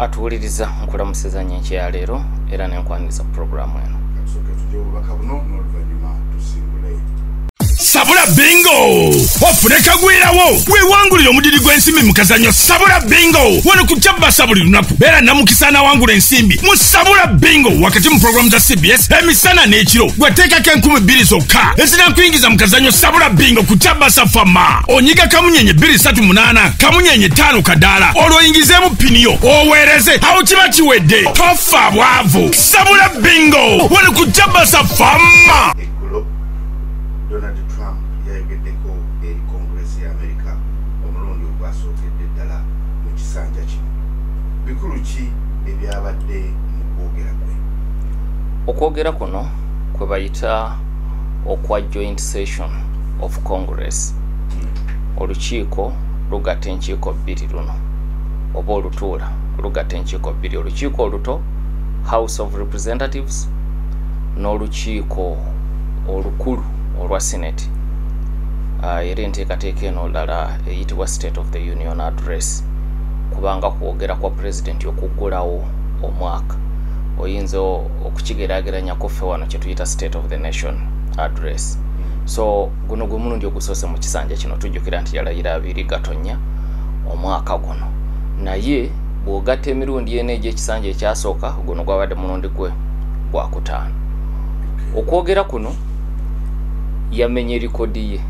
atuwuliriza nkulamusiza nyenki ya leero era nenkwaniriza programu eno. Sabula bingo ofureka gwirawo wewangulire omudiri gw'ensimbi mu kazanyo Sabula bingo wano ku Jabasa buli lunaku beera namukisana wangula ensimbi mu Sabula bingo wakati mu programu za CBS emisana n'ekiro gweteekako 2000 zokka ezinankuyingiza mu kazanyo Sabula bingo ku Jabasa fama onyiga kamunyenye 238 kamunyenye 5 kadaala olwoyingizeemu piniyo oweereze awo kiba kiwedde tofa bwavu. Sabula bingo wano ku Jabasa fama. Donald Trump yayogeddeko eri Congress ya America omulundi ogwasookedde ddala mu kisanja kino. Bikulu ki ebyabadde mu kwogera kwe? Okwogera kuno kwe bayita okwa joint session of Congress. Olukiiko lugatta enkiiko bbiri luno oba olutuula lugatta enkiiko bbiri, olukiiko oluto House of Representatives n'olukiiko olukulu olwa Senate. Era enteekateeka eno olala eyitibwa State of the Union Address kubanga kwogera kwa President okuggulawo omwaka oyinza okukigeraageranya kuffe wano kye tuyita State of the Nation Address. So guno gwe mulundi ogusoose mu kisanja kino tujjukira nti yalayira 2 Gatonnya omwaka guno, naye bw'ogatta emirundi ena egy'ekisanja ekyasooka guno gwabadde mulundi gwe gwakutaano. Okwogera kuno yamenye likodi ye,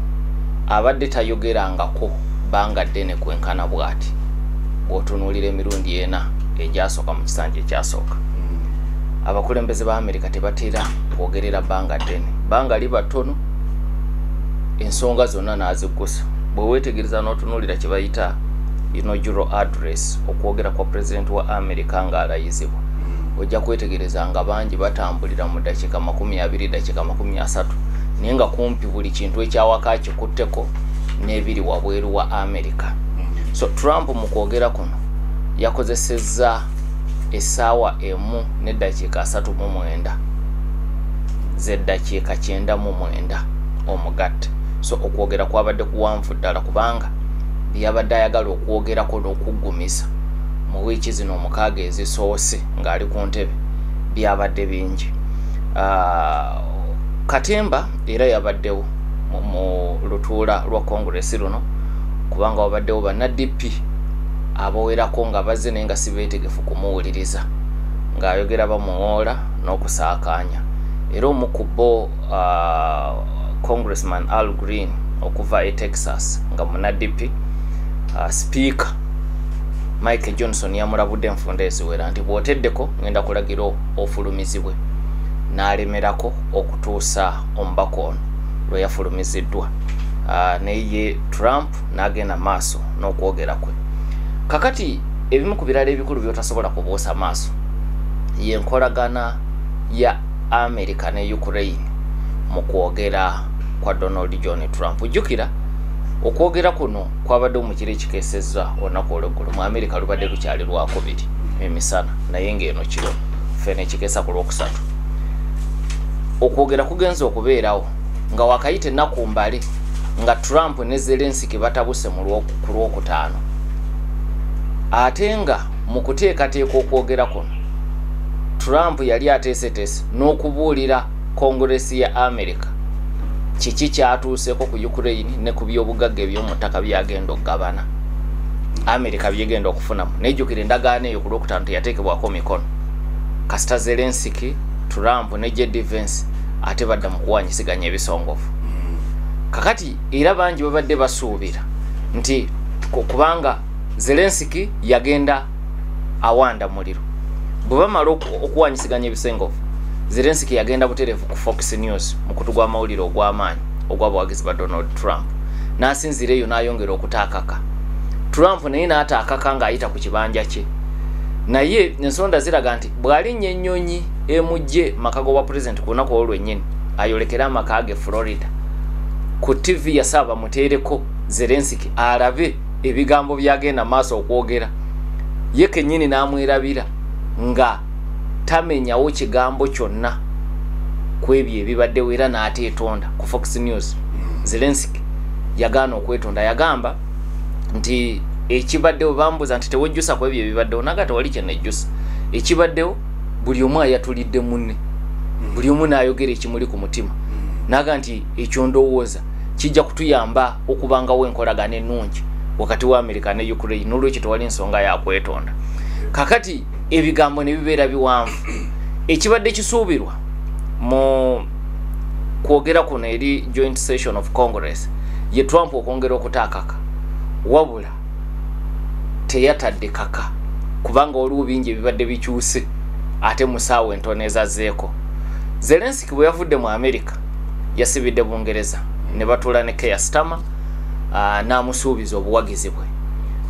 abadde tayogerangako banga ddene kwenkana bw'ati bw'otunuulira emirundi ena egyasooka mu kisanja ekyasooka. Abakulembeze ba Amerika tebatera kwogerera banga ddene, banga liba ttono ensonga zonna n'aziggusa. Bwe weetegereza n'otunuulira kye bayita inaugural address, okwogera kwa President wa Amerika ng'alayizibwa, ojja kwetegereza nga bangi batambulira mu dakiika 20 dakiika 30 naye nga kumpi buli kintu ekyawaka kikutteko n'ebiri wabweru wa Amerika. So Trump mu kwogera kuno yakozesezza essaawa 1 n'eddakiika 39 z'eddakiika 99 omugatte. So okwogera kwabadde kuwanvu ddala kubanga byabadde ayagala okwogerako n'okuggumiza mu wiiki zino 6 ezisoose ng'ali ku ntebe byabadde bingi. Katemba era yabaddewo mu lutuula lwa Congress luno kubanga wabaddewo banna-DP abawerako nga bazze naye nga si beetegefu kumuwuliriza ng'ayogera bamuŋoola n'okusaakaanya. Era omu ku bo Congressman Al Green okuva e Texas nga munna-DP, Speaker Mike Johnson yamulabudde enfunda eziwera nti bw'oteddeko ngenda kulagira ofulumizibwe, n'alemerako okutuusa omubaka ono lwe yafulumiziddwa. Naye Trump n'agenda maaso n'okwogera kwe. Kakati ebimu ku birala ebikulu by'otasobola kubuusa maaso y'enkolagana ya America ne Ukraine mu kwogera kwa Donald John Trump. Jjukira okwogera kuno kwabadde mu kiro ekikeesezza olunaku olw'eggulu mu America lubadde lukyali lwakubiri emisana, naye ng'eno kiro ffe nekikeesa ku lwokusatu. Okwogera kugenza okubeerawo nga wakayita ennaku mbale nga Trump ne Zelensky batabuse ku lwokutaano, ate nga mu kuteekateeka okwogera kuno Trump yali ateeseteese n'okubuulira Kongresi ya America kiki kyatuuseeko ku Ukraine ne ku byobugagga eby'omu ttaka byagenda okugabana America byegenda okufunamu. Nejjukira endagaano eyo ku lwokutaano teyateekebwako mikono kasita Zelensky, Trump ne JD Vance ate badda mu kuwanyisiganya ebisongovu. Kakati era bangi babadde basuubira nti kubanga Zelensky yagenda awanda muliro, bwe bamala okuwanyisiganya ebisongovu Zelensky yagenda butereevu ku Fox News mu kutu gw'amawulire ogw'amaanyi ogw'abawagizi ba Donald Trump, n'asinzira eyo n'ayongera okutaakaka. Trump naye n'ataakaka ng'ayita ku kibanja kye, naye ensonda ziraga nti bw'alinnya ennyonyi emujje makago wa President ku lunaku olwennyini ayolekera amaka ge Florida, ku TV yasaba muteereko Zelensky alabe ebigambo byagenda maaso okwogera, ye kennyini n'amwerabira nga tamenyawo kigambo kyonna ku ebyo ebibaddewo era n'ateetonda ku Fox News. Zelensky yagaana okwetonda, yagamba nti ekibaddewo bambuza nti tewejjusa ku ebyo ebibaddewo naga tewali kyenejjusa ekibaddewo buli omu ayatulidde munne buli omu n'ayogera ekimuli ku mutima naga nti ekyo ndowooza kijja kutuyamba okubangawo enkolagana ennungi wakati wa America ne Ukraine n'olwekyo tewali nsonga ya kwetonda kakati ebigambo ne bibeera biwanvu ekibadde kisuubirwa mu kwogera kuno eri joint session of Congress ye Trump okwongera okutaakaka wabula teyatadde kaka kubanga waliwo bingi ebibadde bikyuse ate musaawe entono ezazzeeko Zelensky bwe yavudde mu America yasibidde Bungereza ne batuula ne Keir Starmer n'amusuubiza obuwagizi bwe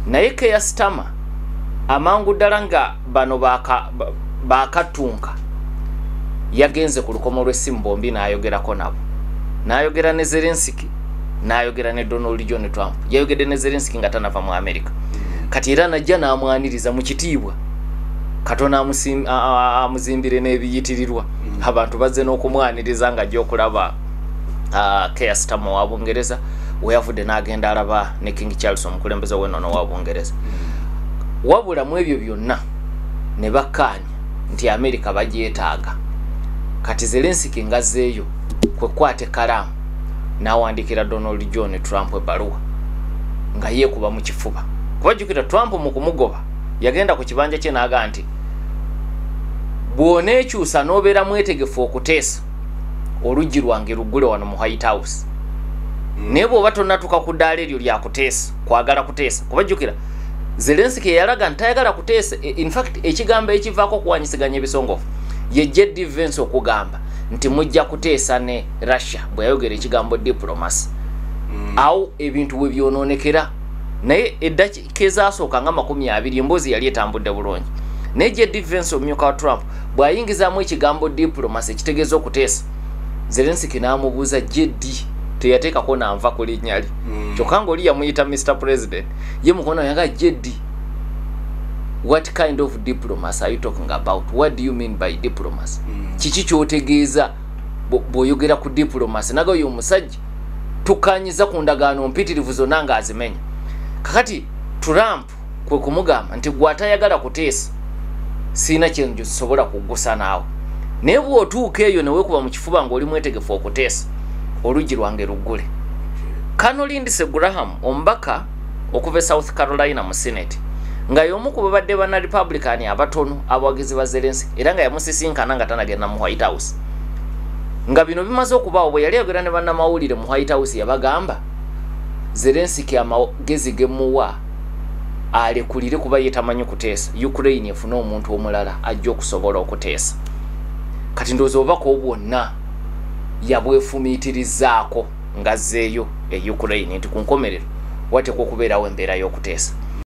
naye Keir Starmer amangu ddala nga bano bakatunka yagenze ku lukomo lw'essimu bombi n'ayogerako nabo n'ayogera ne Zelensky n'ayogera ne Donald John Trump yayogedde ne Zelensky nga tanava mu America kati era najja n'amwaniriza mu kitiibwa Katonda amuzimbire n'ebiyitirirwa abantu bazze n'okumwaniriza nga ajja okulaba Keir Starmer wa Bungereza we yavudde n'agenda alaba ne King Charles omukulembeze w'ennono wa Bungereza wabula mu ebyo byonna ne bakkaanya nti America bagyetaaga kati Zelensky ngazzeeyo kwe kwate kalamu n'awandikira Donald John Trump ebbaluwa nga yeekuba mu kifuba kubajjukira Trump mu kumugoba yagenda ku kibanja kye n'aga nti bw'oneekyusa n'obeera mwetegefu okuteesa oluggi lwange luggule wano mu White House naye bw'oba tonnatuuka ku ddaala eryo lya kuteesa kwagala kuteesa kubajjukira Zelensky yalaga ntayagala kuteesa in fact ekigambo ekivaako okuwanyisiganya ebisongofu ye J.D. Vance okugamba nti mujja kuteesa ne Russia bwe yayogera ekigambo diplomacy awo ebintu bwe byonoonekera naye eddakiika ezaasooka nga 20 emboozi yali etambudde bulungi naye J.D. Vance omumyuka wa Trump bw'ayingizaamu ekigambo diplomacy ekitegeeza okuteesa Zelensky n'amubuuza J.D. teyateekako nanva ku linnya lye kyokka ng'oli yamuyita Mr. President ye mukono yaga J.D. What kind of diplomacy are you talking about? What do you mean by diplomacy? Kiki kyotegeeza bw'oyogera ku diplomacy naga oyo omusajja tukanyiza ku ndagaano mpitirivu zonna nga azimenya kakati Trump kwe kumugamba nti gw'atayagala kuteesa siina kyenjo kisobola kuggusa naawe naye bw'otuuka eyo ne weekuba mu kifuba ng'oli mwetegefu okuteesa oluggi lwange luggule Colonel Lindsey Graham omubaka okuva South Carolina mu Senate nga y'omu ku babadde bana Republican abatono abawagizi ba Zelensky era nga yamusisinkana nga tanagenda mu White House nga bino bimaze okubaawo bwe yali ayogera ne bannamawulire mu White House yabagamba Zelensky amagezi gemuwa alekulire kuba yetamanyi kuteesa Ukraine efuna omuntu omulala ajja okusobola okuteesa kati ndowooza obubaka obwonna yabwefumiitirizaako ngazzeeyo e Ukraine nti ku nkomerero wateekwa okubeerawo embeera y'okuteesa